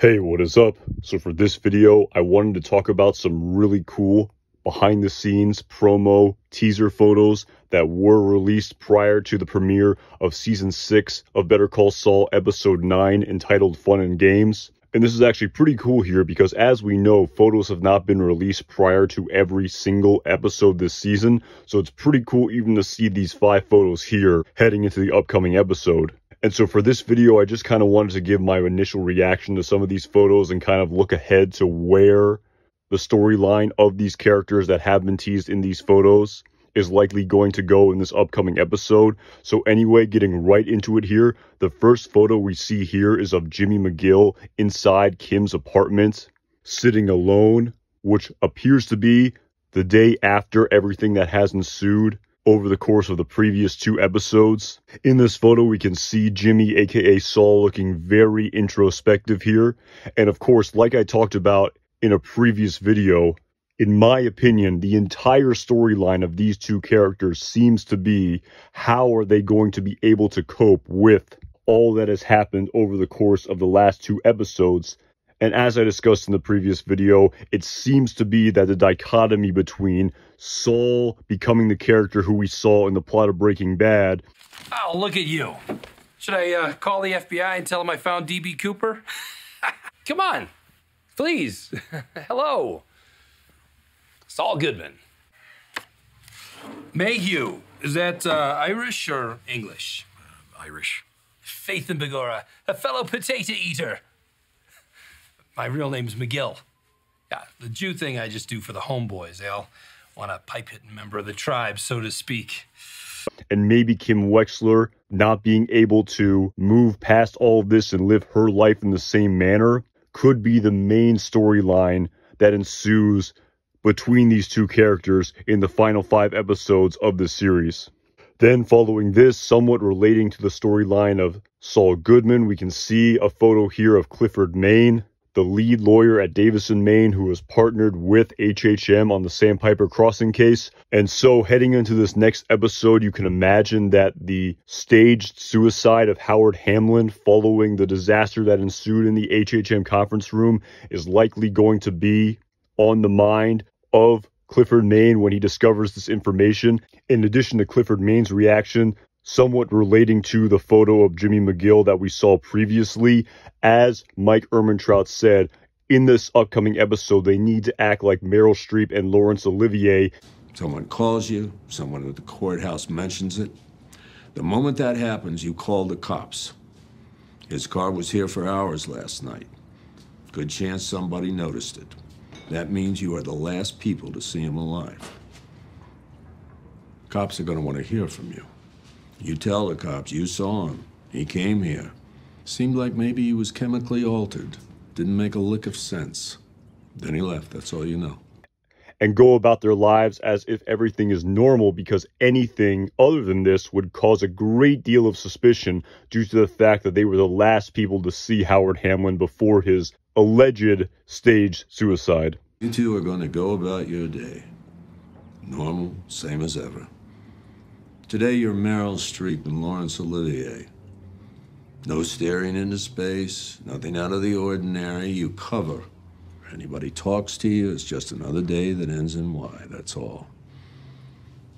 Hey, what is up? So for this video, I wanted to talk about some really cool behind the scenes promo teaser photos that were released prior to the premiere of season 6 of Better Call Saul episode 9 entitled Fun and Games. And this is actually pretty cool here because as we know, photos have not been released prior to every single episode this season. So it's pretty cool even to see these 5 photos here heading into the upcoming episode. And so for this video, I just kind of wanted to give my initial reaction to some of these photos and kind of look ahead to where the storyline of these characters that have been teased in these photos is likely going to go in this upcoming episode. So anyway, getting right into it here, the first photo we see here is of Jimmy McGill inside Kim's apartment, sitting alone, which appears to be the day after everything that has ensued over the course of the previous 2 episodes. In this photo, we can see Jimmy, aka Saul, looking very introspective here. And of course, like I talked about in a previous video, in my opinion, the entire storyline of these 2 characters seems to be how are they going to be able to cope with all that has happened over the course of the last 2 episodes. And as I discussed in the previous video, it seems to be that the dichotomy between Saul becoming the character who we saw in the plot of Breaking Bad. Oh, look at you. Should I call the FBI and tell them I found D.B. Cooper? Come on, please. Hello. Saul Goodman. Mayhew. Is that Irish or English? Irish. Faith and Begora, a fellow potato eater. My real name's McGill. Yeah, the Jew thing I just do for the homeboys. They all want a pipe-hitting member of the tribe, so to speak. And maybe Kim Wexler not being able to move past all of this and live her life in the same manner could be the main storyline that ensues between these 2 characters in the final 5 episodes of this series. Then following this, somewhat relating to the storyline of Saul Goodman, we can see a photo here of Clifford Maine, the lead lawyer at Davison, Maine, who was partnered with HHM on the Sandpiper Crossing case. And so heading into this next episode, you can imagine that the staged suicide of Howard Hamlin following the disaster that ensued in the HHM conference room is likely going to be on the mind of Clifford Maine when he discovers this information. In addition to Clifford Maine's reaction, somewhat relating to the photo of Jimmy McGill that we saw previously, as Mike Ehrmantraut said, in this upcoming episode, they need to act like Meryl Streep and Laurence Olivier. Someone calls you, someone at the courthouse mentions it. The moment that happens, you call the cops. His car was here for hours last night. Good chance somebody noticed it. That means you are the last people to see him alive. Cops are going to want to hear from you. You tell the cops you saw him. He came here. Seemed like maybe he was chemically altered. Didn't make a lick of sense. Then he left, that's all you know. And go about their lives as if everything is normal, because anything other than this would cause a great deal of suspicion due to the fact that they were the last people to see Howard Hamlin before his alleged staged suicide. You 2 are going to go about your day. Normal, same as ever. Today you're Meryl Streep and Laurence Olivier. No staring into space, nothing out of the ordinary. You cover. Anybody talks to you, it's just another day that ends in Y, that's all.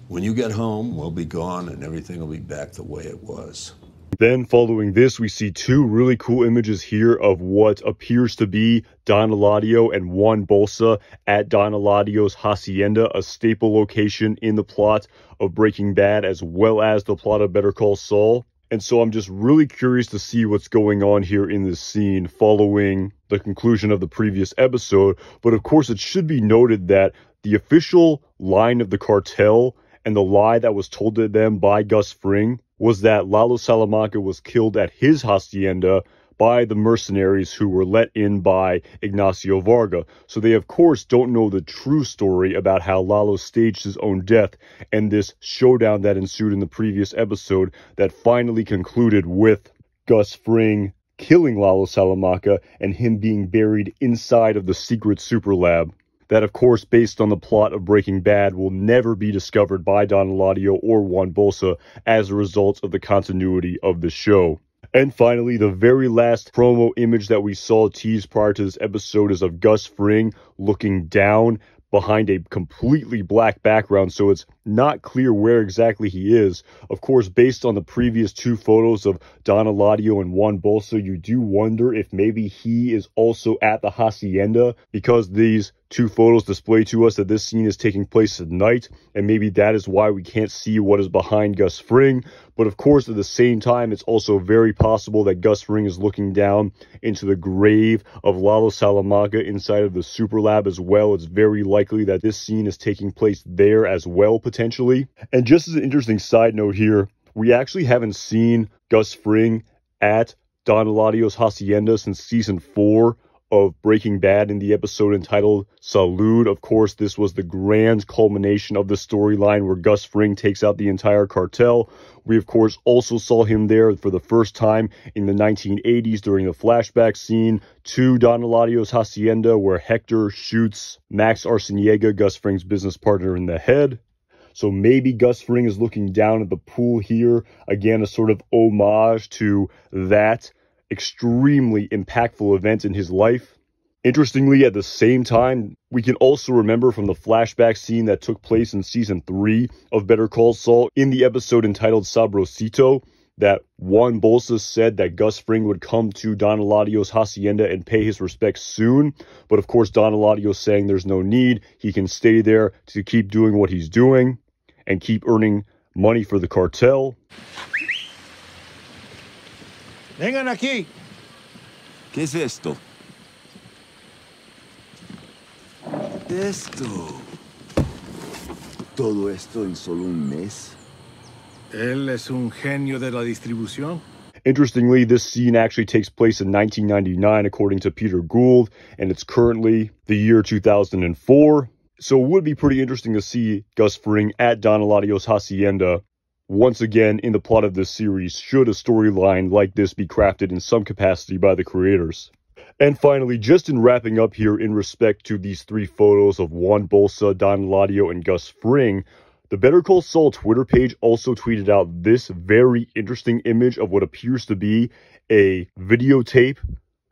When you get home, we'll be gone and everything will be back the way it was. Then following this, we see 2 really cool images here of what appears to be Don Eladio and Juan Bolsa at Don Eladio's hacienda, a staple location in the plot of Breaking Bad as well as the plot of Better Call Saul. And so I'm just really curious to see what's going on here in this scene following the conclusion of the previous episode. But of course, it should be noted that the official line of the cartel and the lie that was told to them by Gus Fring was that Lalo Salamanca was killed at his hacienda by the mercenaries who were let in by Ignacio Varga. So they, of course, don't know the true story about how Lalo staged his own death and this showdown that ensued in the previous episode that finally concluded with Gus Fring killing Lalo Salamanca and him being buried inside of the secret super lab. That, of course, based on the plot of Breaking Bad, will never be discovered by Don Eladio or Juan Bolsa as a result of the continuity of the show. And finally, the very last promo image that we saw teased prior to this episode is of Gus Fring looking down behind a completely black background, so it's not clear where exactly he is. Of course, based on the previous two photos of Don Eladio and Juan Bolsa, you do wonder if maybe he is also at the hacienda, because these two photos display to us that this scene is taking place at night, and maybe that is why we can't see what is behind Gus Fring. But of course, at the same time, it's also very possible that Gus Fring is looking down into the grave of Lalo Salamanca inside of the Super Lab as well. It's very likely that this scene is taking place there as well, potentially. And just as an interesting side note here, we actually haven't seen Gus Fring at Don Eladio's hacienda since season 4 of Breaking Bad in the episode entitled Salud. Of course, this was the grand culmination of the storyline where Gus Fring takes out the entire cartel. We, of course, also saw him there for the first time in the 1980s during the flashback scene to Don Eladio's hacienda, where Hector shoots Max Arciniega, Gus Fring's business partner, in the head. So maybe Gus Fring is looking down at the pool here. Again, a sort of homage to that extremely impactful event in his life. Interestingly, at the same time, we can also remember from the flashback scene that took place in season 3 of Better Call Saul in the episode entitled Sabrosito, that Juan Bolsa said that Gus Fring would come to Don Eladio's hacienda and pay his respects soon. But of course, Don Eladio saying there's no need. He can stay there to keep doing what he's doing and keep earning money for the cartel. Vengan aquí. ¿Qué es esto? ¿Todo esto en solo un mes? Él es un genio de la distribución. Interestingly, this scene actually takes place in 1999, according to Peter Gould, and it's currently the year 2004. So it would be pretty interesting to see Gus Fring at Don Eladio's hacienda once again in the plot of this series, should a storyline like this be crafted in some capacity by the creators. And finally, just in wrapping up here in respect to these three photos of Juan Bolsa, Don Eladio, and Gus Fring, the Better Call Saul Twitter page also tweeted out this very interesting image of what appears to be a videotape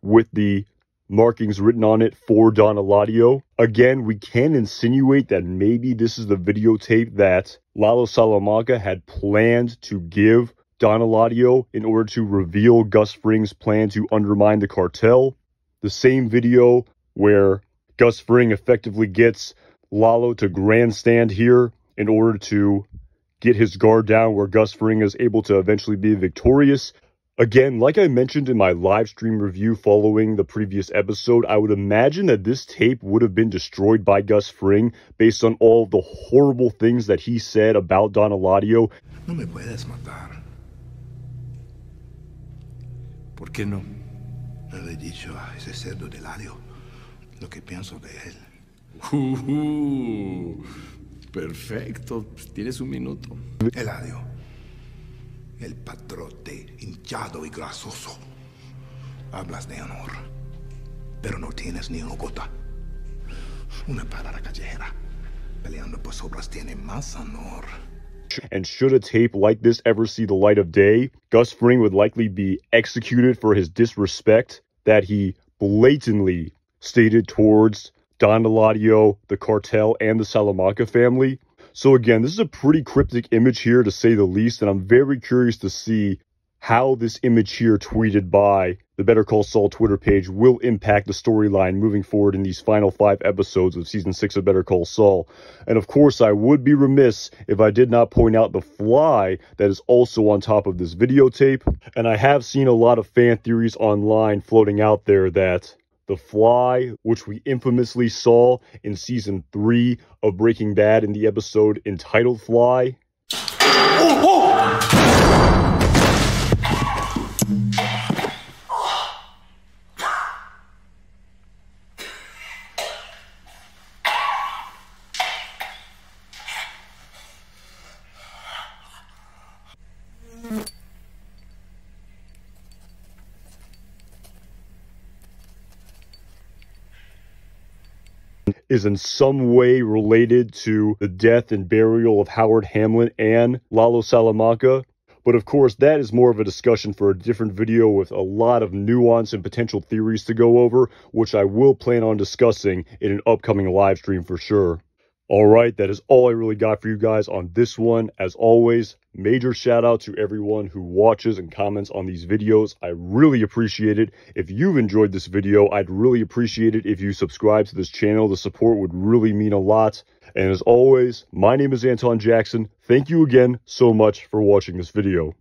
with the markings written on it for Don Eladio. Again, we can insinuate that maybe this is the videotape that Lalo Salamanca had planned to give Don Eladio in order to reveal Gus Fring's plan to undermine the cartel. The same video where Gus Fring effectively gets Lalo to grandstand here in order to get his guard down, where Gus Fring is able to eventually be victorious. Again, like I mentioned in my live stream review following the previous episode, I would imagine that this tape would have been destroyed by Gus Fring based on all the horrible things that he said about Don Eladio. No me puedes matar. ¿Por qué no? No le he dicho a ese cerdo de Eladio lo que pienso de él. Perfecto. Tienes un minuto. Eladio, el padrote hinchado y grasoso. Hablas de honor, pero no tienes ni una gota. Una parada callejera, peleando por sobras, tiene más honor. And should a tape like this ever see the light of day, Gus Fring would likely be executed for his disrespect that he blatantly stated towards Don Eladio, the cartel, and the Salamanca family. So again, this is a pretty cryptic image here, to say the least, and I'm very curious to see how this image here tweeted by the Better Call Saul Twitter page will impact the storyline moving forward in these final 5 episodes of Season 6 of Better Call Saul. And of course, I would be remiss if I did not point out the fly that is also on top of this videotape. And I have seen a lot of fan theories online floating out there that the fly, which we infamously saw in Season 3 of Breaking Bad in the episode entitled Fly, is in some way related to the death and burial of Howard Hamlin and Lalo Salamanca. But of course, that is more of a discussion for a different video with a lot of nuance and potential theories to go over, which I will plan on discussing in an upcoming live stream for sure. All right, that is all I really got for you guys on this one. As always, major shout out to everyone who watches and comments on these videos. I really appreciate it. If you've enjoyed this video, I'd really appreciate it if you subscribe to this channel. The support would really mean a lot. And as always, my name is Anton Jackson. Thank you again so much for watching this video.